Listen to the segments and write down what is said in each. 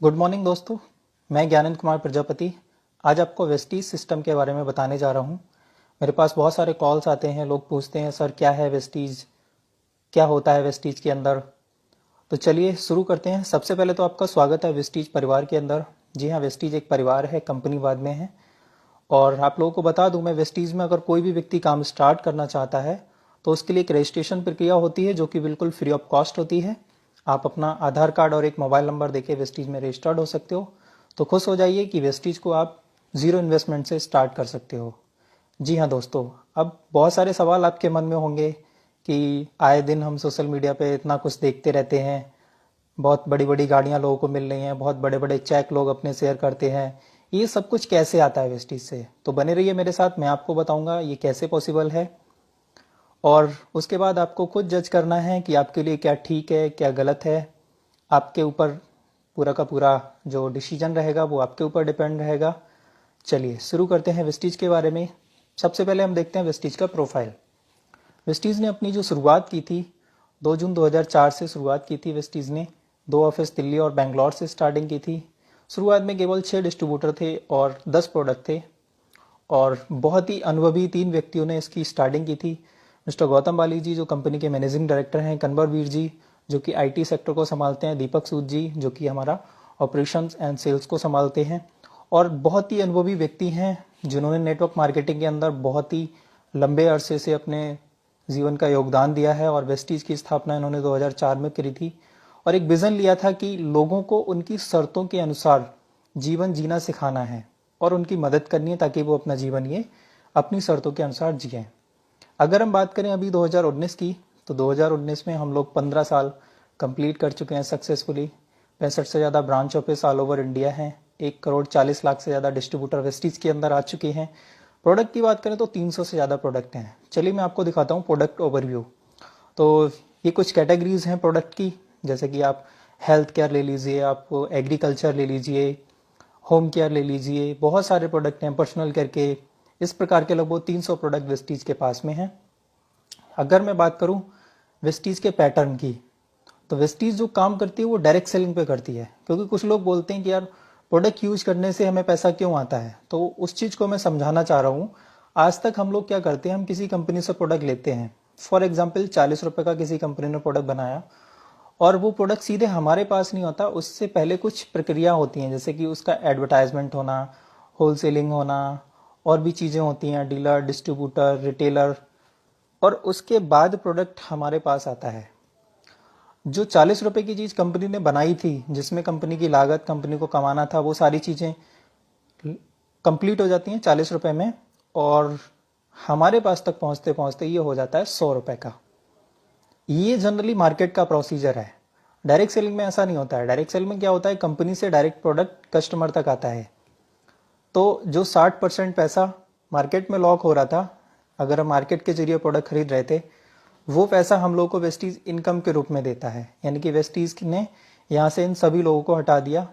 Good morning दोस्तों। मैं ज्ञानंद कुमार प्रजापति आज आपको वेस्टीज सिस्टम के बारे में बताने जा रहा हूं। मेरे पास बहुत सारे कॉल्स आते हैं, लोग पूछते हैं सर क्या है वेस्टीज, क्या होता है वेस्टीज के अंदर। तो चलिए शुरू करते हैं। सबसे पहले तो आपका स्वागत है वेस्टीज परिवार के अंदर। जी हाँ, वेस्टीज एक परिवार है, कंपनी बाद में है। और आप लोगों को बता दूं, मैं वेस्टीज में अगर कोई भी व्यक्ति काम स्टार्ट करना चाहता है तो उसके लिए एक रजिस्ट्रेशन प्रक्रिया होती है जो कि बिल्कुल फ्री ऑफ कॉस्ट होती है। आप अपना आधार कार्ड और एक मोबाइल नंबर देके वेस्टीज में रजिस्टर्ड हो सकते हो। तो खुश हो जाइए कि वेस्टीज को आप जीरो इन्वेस्टमेंट से स्टार्ट कर सकते हो। जी हाँ दोस्तों, अब बहुत सारे सवाल आपके मन में होंगे कि आए दिन हम सोशल मीडिया पे इतना कुछ देखते रहते हैं, बहुत बड़ी बड़ी गाड़ियां लोगों को मिल रही हैं, बहुत बड़े बड़े चेक लोग अपने शेयर करते हैं, ये सब कुछ कैसे आता है वेस्टीज से। तो बने रहिए मेरे साथ, मैं आपको बताऊंगा ये कैसे पॉसिबल है। और उसके बाद आपको खुद जज करना है कि आपके लिए क्या ठीक है क्या गलत है। आपके ऊपर पूरा का पूरा जो डिसीजन रहेगा वो आपके ऊपर डिपेंड रहेगा। चलिए शुरू करते हैं वेस्टीज के बारे में। सबसे पहले हम देखते हैं वेस्टीज का प्रोफाइल। वेस्टीज ने अपनी जो शुरुआत की थी 2 जून 2004 से शुरुआत की थी। वेस्टीज ने 2 ऑफिस दिल्ली और बेंगलोर से स्टार्टिंग की थी। शुरुआत में केवल 6 डिस्ट्रीब्यूटर थे और 10 प्रोडक्ट थे और बहुत ही अनुभवी 3 व्यक्तियों ने इसकी स्टार्टिंग की थी। मिस्टर गौतम बाली जी जो कंपनी के मैनेजिंग डायरेक्टर हैं, कन्वरवीर जी जो कि आईटी सेक्टर को संभालते हैं, दीपक सूद जी जो कि हमारा ऑपरेशंस एंड सेल्स को संभालते हैं। और बहुत ही अनुभवी व्यक्ति हैं जिन्होंने नेटवर्क मार्केटिंग के अंदर बहुत ही लंबे अरसे से अपने जीवन का योगदान दिया है। और वेस्टीज की स्थापना इन्होंने 2004 में करी थी और एक विजन लिया था कि लोगों को उनकी शर्तों के अनुसार जीवन जीना सिखाना है और उनकी मदद करनी है ताकि वो अपना जीवन ये अपनी शर्तों के अनुसार जिए। अगर हम बात करें अभी 2019 की, तो 2019 में हम लोग 15 साल कंप्लीट कर चुके हैं सक्सेसफुली। 65 से ज़्यादा branch office all over India हैं। 1,40,00,000 से ज़्यादा डिस्ट्रीब्यूटर वेस्टीज के अंदर आ चुके हैं। प्रोडक्ट की बात करें तो 300 से ज़्यादा प्रोडक्ट हैं। चलिए मैं आपको दिखाता हूँ प्रोडक्ट ओवरव्यू। तो ये कुछ कैटेगरीज हैं प्रोडक्ट की, जैसे कि आप हेल्थ केयर ले लीजिए, आप एग्रीकल्चर ले लीजिए, होम केयर ले लीजिए, बहुत सारे प्रोडक्ट हैं, पर्सनल केयर के, इस प्रकार के लगभग 300 प्रोडक्ट वेस्टीज के पास में हैं। अगर मैं बात करूं वेस्टीज के पैटर्न की, तो वेस्टीज जो काम करती है वो डायरेक्ट सेलिंग पे करती है। क्योंकि कुछ लोग बोलते हैं कि यार प्रोडक्ट यूज करने से हमें पैसा क्यों आता है, तो उस चीज को मैं समझाना चाह रहा हूँ। आज तक हम लोग क्या करते हैं, हम किसी कंपनी से प्रोडक्ट लेते हैं। फॉर एग्जाम्पल 40 रुपए का किसी कंपनी ने प्रोडक्ट बनाया और वो प्रोडक्ट सीधे हमारे पास नहीं होता, उससे पहले कुछ प्रक्रिया होती हैं, जैसे कि उसका एडवर्टाइजमेंट होना, होलसेलिंग होना, और भी चीज़ें होती हैं, डीलर, डिस्ट्रीब्यूटर, रिटेलर, और उसके बाद प्रोडक्ट हमारे पास आता है। जो 40 रुपए की चीज़ कंपनी ने बनाई थी, जिसमें कंपनी की लागत, कंपनी को कमाना था, वो सारी चीज़ें कंप्लीट हो जाती हैं 40 रुपए में, और हमारे पास तक पहुंचते पहुंचते ये हो जाता है 100 रुपए का। ये जनरली मार्केट का प्रोसीजर है। डायरेक्ट सेलिंग में ऐसा नहीं होता है। डायरेक्ट सेलिंग में क्या होता है, कंपनी से डायरेक्ट प्रोडक्ट कस्टमर तक आता है। तो जो 60% पैसा मार्केट में लॉक हो रहा था, अगर हम मार्केट के जरिए प्रोडक्ट खरीद रहे थे, वो पैसा हम लोगों को वेस्टीज इनकम के रूप में देता है। यानी कि वेस्टीज ने यहाँ से इन सभी लोगों को हटा दिया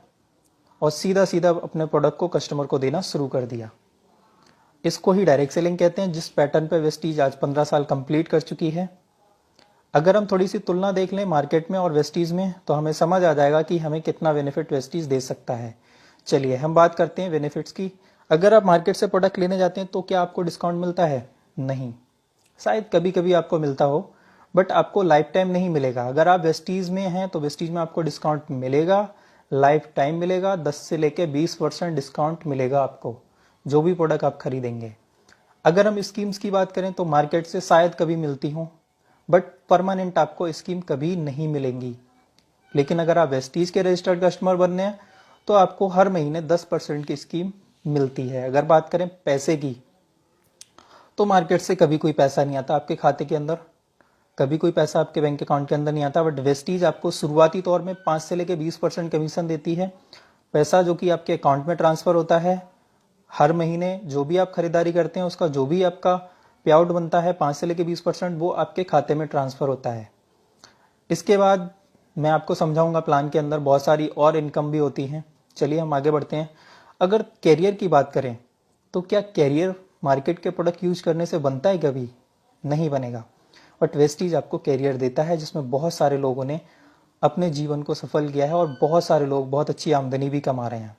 और सीधा सीधा अपने प्रोडक्ट को कस्टमर को देना शुरू कर दिया। इसको ही डायरेक्ट सेलिंग कहते हैं, जिस पैटर्न पे वेस्टीज आज 15 साल कंप्लीट कर चुकी है। अगर हम थोड़ी सी तुलना देख लें मार्केट में और वेस्टीज में, तो हमें समझ आ जाएगा कि हमें कितना बेनिफिट वेस्टीज दे सकता है। चलिए हम बात करते हैं बेनिफिट्स की। अगर आप मार्केट से प्रोडक्ट लेने जाते हैं तो क्या आपको डिस्काउंट मिलता है? नहीं, शायद कभी कभी आपको मिलता हो, बट आपको लाइफ टाइम नहीं मिलेगा। अगर आप वेस्टीज में हैं तो वेस्टीज में आपको डिस्काउंट मिलेगा, लाइफ टाइम मिलेगा। 10 से लेके 20% डिस्काउंट मिलेगा आपको जो भी प्रोडक्ट आप खरीदेंगे। अगर हम स्कीम्स की बात करें तो मार्केट से शायद कभी मिलती हूँ, बट परमानेंट आपको स्कीम कभी नहीं मिलेंगी। लेकिन अगर आप वेस्टीज के रजिस्टर्ड कस्टमर बनने हैं तो आपको हर महीने 10% की स्कीम मिलती है। अगर बात करें पैसे की, तो मार्केट से कभी कोई पैसा नहीं आता आपके खाते के अंदर, कभी कोई पैसा आपके बैंक अकाउंट के अंदर नहीं आता। बट वेस्टीज आपको शुरुआती तौर में 5 से लेकर 20% कमीशन देती है। पैसा जो कि आपके अकाउंट में ट्रांसफर होता है, हर महीने जो भी आप खरीदारी करते हैं उसका जो भी आपका पे आउट बनता है 5 से लेकर 20%, वो आपके खाते में ट्रांसफर होता है। इसके बाद मैं आपको समझाऊंगा प्लान के अंदर बहुत सारी और इनकम भी होती हैं। चलिए हम आगे बढ़ते हैं। अगर कैरियर की बात करें तो क्या कैरियर मार्केट के प्रोडक्ट यूज करने से बनता है? कभी नहीं बनेगा। बट वेस्टीज आपको कैरियर देता है जिसमें बहुत सारे लोगों ने अपने जीवन को सफल किया है और बहुत सारे लोग बहुत अच्छी आमदनी भी कमा रहे हैं।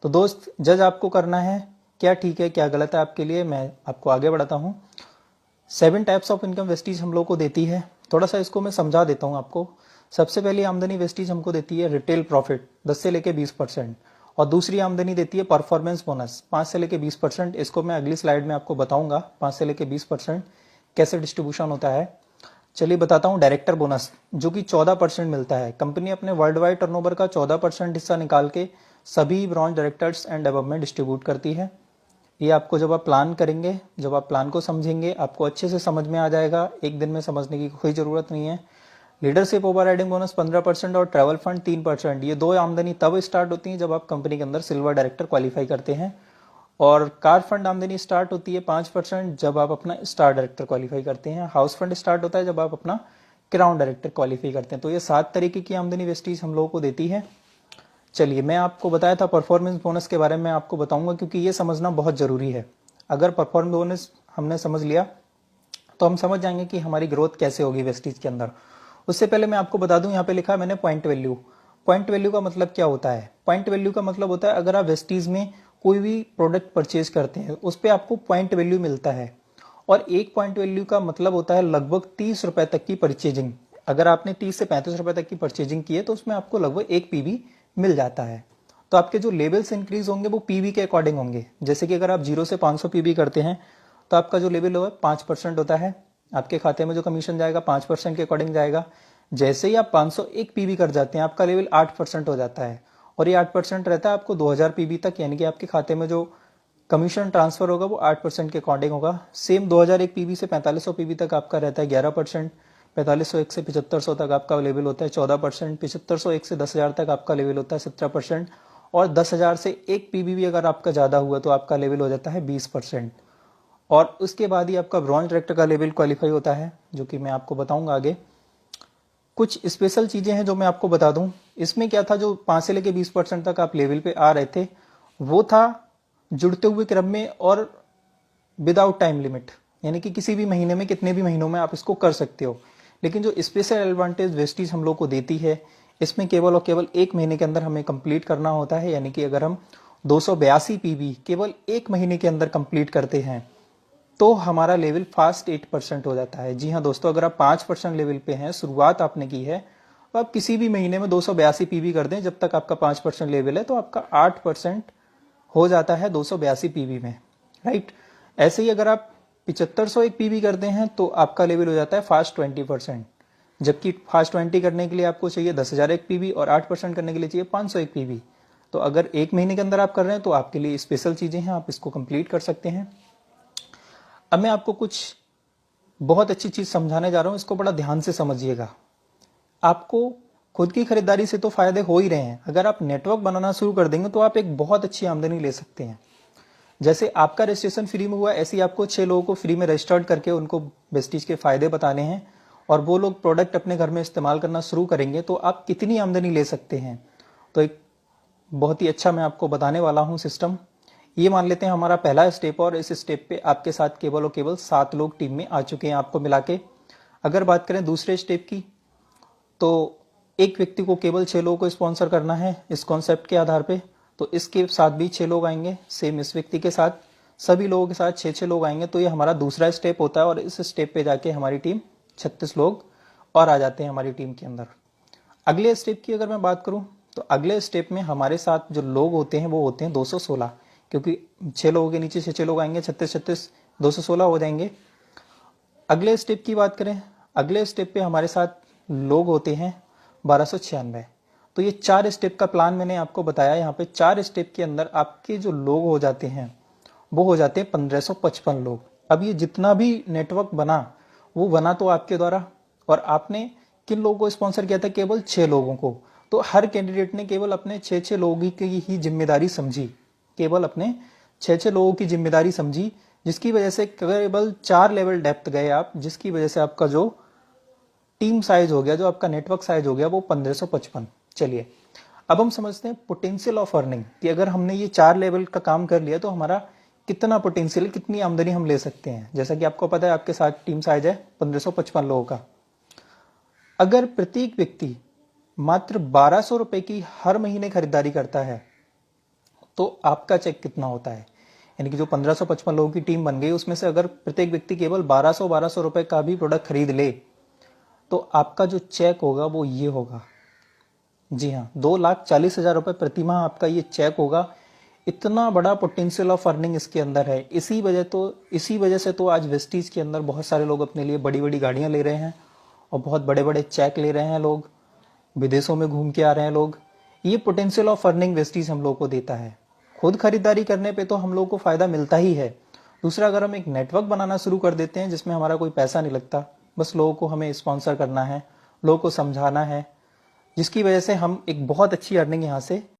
तो दोस्त, जज आपको करना है क्या ठीक है क्या गलत है आपके लिए। मैं आपको आगे बढ़ाता हूँ। 7 टाइप्स ऑफ इनकम वेस्टीज हम लोग को देती है। थोड़ा सा इसको मैं समझा देता हूँ आपको। सबसे पहली आमदनी वेस्टीज हमको देती है रिटेल प्रॉफिट 10 से लेके 20%, और दूसरी आमदनी देती है परफॉर्मेंस बोनस 5 से लेके 20%। इसको मैं अगली स्लाइड में आपको बताऊंगा 5 से लेके 20% कैसे डिस्ट्रीब्यूशन होता है। चलिए बताता हूँ। डायरेक्टर बोनस जो कि 14% मिलता है। कंपनी अपने वर्ल्ड वाइड टर्नओवर का 14% हिस्सा निकाल के सभी ब्रांच डायरेक्टर्स एंड अबव में डिस्ट्रीब्यूट करती है। ये आपको जब आप प्लान करेंगे, जब आप प्लान को समझेंगे, आपको अच्छे से समझ में आ जाएगा। एक दिन में समझने की कोई जरूरत नहीं है। लीडरशिप ओवर राइडिंग बोनस 15% और ट्रैवल फंड 3%। ये दो आमदनी तब स्टार्ट होती है जब आप कंपनी के अंदर सिल्वर डायरेक्टर क्वालिफाई करते हैं। और कार फंड आमदनी स्टार्ट होती है 5% जब आप अपना स्टार डायरेक्टर क्वालिफाई करते हैं। हाउस फंड स्टार्ट होता है जब आप अपना क्राउन डायरेक्टर क्वालिफाई करते हैं। तो ये 7 तरीके की आमदनी वेस्टीज हम लोगों को देती है। चलिए, मैं आपको बताया था परफॉर्मेंस बोनस के बारे में आपको बताऊंगा, क्योंकि ये समझना बहुत जरूरी है। अगर परफॉर्मेंस बोनस हमने समझ लिया तो हम समझ जाएंगे कि हमारी ग्रोथ कैसे होगी वेस्टीज के अंदर। उससे पहले मैं आपको बता दूं, यहाँ पे लिखा है मैंने पॉइंट वैल्यू। पॉइंट वैल्यू का मतलब क्या होता है? पॉइंट वैल्यू का मतलब होता है अगर आप वेस्टीज में कोई भी प्रोडक्ट परचेज करते हैं उस पर आपको पॉइंट वैल्यू मिलता है। और एक पॉइंट वैल्यू का मतलब होता है लगभग 30 रुपए तक की परचेजिंग। अगर आपने 30 से 35 रुपए तक की परचेजिंग की है तो उसमें आपको लगभग 1 पीवी मिल जाता है। तो आपके जो लेवल्स इंक्रीज होंगे वो पीवी के अकॉर्डिंग होंगे। जैसे कि अगर आप 0 से 500 पीवी करते हैं तो आपका जो लेवल होगा 5% होता है। आपके खाते में जो कमीशन जाएगा 5% के अकॉर्डिंग जाएगा। जैसे ही आप 501 पीवी कर जाते हैं आपका लेवल 8% हो जाता है, और ये 8% रहता है आपको 2000 पीवी तक, यानी कि आपके खाते में जो कमीशन ट्रांसफर होगा वो 8% के अकॉर्डिंग होगा। सेम 2001 पीवी से 4500 पीवी तक आपका रहता है 11%। 4501 से 7500 तक आपका लेवल होता है 14%। 7501 से 10,000 तक आपका लेवल होता है 17%। और 10,000 से 1 पीवी भी अगर आपका ज्यादा हुआ तो आपका लेवल हो जाता है 20%। और उसके बाद ही आपका ब्रॉन्ज डायरेक्टर का लेवल क्वालिफाई होता है, जो कि मैं आपको बताऊंगा आगे। कुछ स्पेशल चीजें हैं जो मैं आपको बता दूं। इसमें क्या था, जो 5 से लेके 20% तक आप लेवल पे आ रहे थे वो था जुड़ते हुए क्रम में और विदाउट टाइम लिमिट, यानी कि किसी भी महीने में कितने भी महीनों में आप इसको कर सकते हो। लेकिन जो स्पेशल एडवांटेज वेस्टीज हम लोग को देती है, इसमें केवल और केवल 1 महीने के अंदर हमें कंप्लीट करना होता है। यानी कि अगर हम 282 पीवी केवल 1 महीने के अंदर कंप्लीट करते हैं तो हमारा लेवल फास्ट 8% हो जाता है। जी हाँ दोस्तों, अगर आप 5% लेवल पे हैं, शुरुआत आपने की है, तो आप किसी भी महीने में 282 पीवी कर दें, जब तक आपका 5% लेवल है तो आपका 8% हो जाता है 282 पीवी में, राइट। ऐसे ही अगर आप 7501 पीवी करते हैं तो आपका लेवल हो जाता है फास्ट 20%। जबकि फास्ट 20 करने के लिए आपको चाहिए 10,001 पीवी और 8% करने के लिए चाहिए 501 पीवी। तो अगर 1 महीने के अंदर आप कर रहे हैं तो आपके लिए स्पेशल चीजें हैं, आप इसको कंप्लीट कर सकते हैं। अब मैं आपको कुछ बहुत अच्छी चीज समझाने जा रहा हूं, इसको बड़ा ध्यान से समझिएगा। आपको खुद की खरीदारी से तो फायदे हो ही रहे हैं, अगर आप नेटवर्क बनाना शुरू कर देंगे तो आप एक बहुत अच्छी आमदनी ले सकते हैं। जैसे आपका रजिस्ट्रेशन फ्री में हुआ, ऐसे ही आपको 6 लोगों को फ्री में रजिस्टर्ड करके उनको वेस्टीज के फायदे बताने हैं, और वो लोग प्रोडक्ट अपने घर में इस्तेमाल करना शुरू करेंगे तो आप कितनी आमदनी ले सकते हैं। तो एक बहुत ही अच्छा मैं आपको बताने वाला हूं सिस्टम। ये मान लेते हैं हमारा पहला स्टेप, और इस स्टेप पे आपके साथ केवल और केवल 7 लोग टीम में आ चुके हैं आपको मिला के। अगर बात करें दूसरे स्टेप की, तो एक व्यक्ति को केवल 6 लोगों को स्पॉन्सर करना है इस कॉन्सेप्ट के आधार पे, तो इसके साथ भी 6 लोग आएंगे। सेम इस व्यक्ति के साथ सभी लोगों के साथ 6-6 लोग आएंगे। तो ये हमारा दूसरा स्टेप होता है, और इस स्टेप पे जाके हमारी टीम 36 लोग और आ जाते हैं हमारी टीम के अंदर। अगले स्टेप की अगर मैं बात करूं तो अगले स्टेप में हमारे साथ जो लोग होते हैं वो होते हैं 216, क्योंकि 6 लोगों के नीचे 6 लोग आएंगे, 36-36 216 हो जाएंगे। अगले स्टेप की बात करें, अगले स्टेप पे हमारे साथ लोग होते हैं 1296। तो ये 4 स्टेप का प्लान मैंने आपको बताया। यहाँ पे 4 स्टेप के अंदर आपके जो लोग हो जाते हैं वो हो जाते हैं 1555 लोग। अब ये जितना भी नेटवर्क बना वो बना तो आपके द्वारा, और आपने किन लोगों को स्पॉन्सर किया था? केवल 6 लोगों को। तो हर कैंडिडेट ने केवल अपने 6-6 लोगों की ही जिम्मेदारी समझी, केवल अपने 6-6 लोगों की जिम्मेदारी समझी, जिसकी वजह से केवल 4 लेवल डेप्थ गए आप, जिसकी वजह से आपका जो टीम साइज हो गया, जो आपका नेटवर्क साइज हो गया वो 1555। चलिए अब हम समझते हैं पोटेंशियल ऑफ अर्निंग, कि अगर हमने ये 4 लेवल का काम कर लिया तो हमारा कितना पोटेंशियल, कितनी आमदनी हम ले सकते हैं। जैसा कि आपको पता है आपके साथ टीम साइज है 1555 लोगों का। अगर प्रत्येक व्यक्ति मात्र 1200 रुपए की हर महीने खरीदारी करता है, तो आपका चेक कितना होता है? यानी कि जो 1555 लोगों की टीम बन गई, उसमें से अगर प्रत्येक व्यक्ति केवल 1200 रुपए का भी प्रोडक्ट खरीद ले, तो आपका जो चेक होगा वो ये होगा। जी हाँ, 2,40,000 रुपए प्रति माह आपका ये चेक होगा। इतना बड़ा पोटेंशियल ऑफ अर्निंग इसके अंदर है। इसी वजह से तो आज वेस्टीज के अंदर बहुत सारे लोग अपने लिए बड़ी बड़ी गाड़ियां ले रहे हैं और बहुत बड़े बड़े चेक ले रहे हैं लोग, विदेशों में घूम के आ रहे हैं लोग। ये पोटेंशियल ऑफ अर्निंग वेस्टीज हम लोग को देता है। खुद खरीदारी करने पे तो हम लोग को फायदा मिलता ही है। दूसरा, अगर हम एक नेटवर्क बनाना शुरू कर देते हैं जिसमें हमारा कोई पैसा नहीं लगता, बस लोगों को हमें स्पॉन्सर करना है, लोगों को समझाना है, जिसकी वजह से हम एक बहुत अच्छी अर्निंग यहाँ से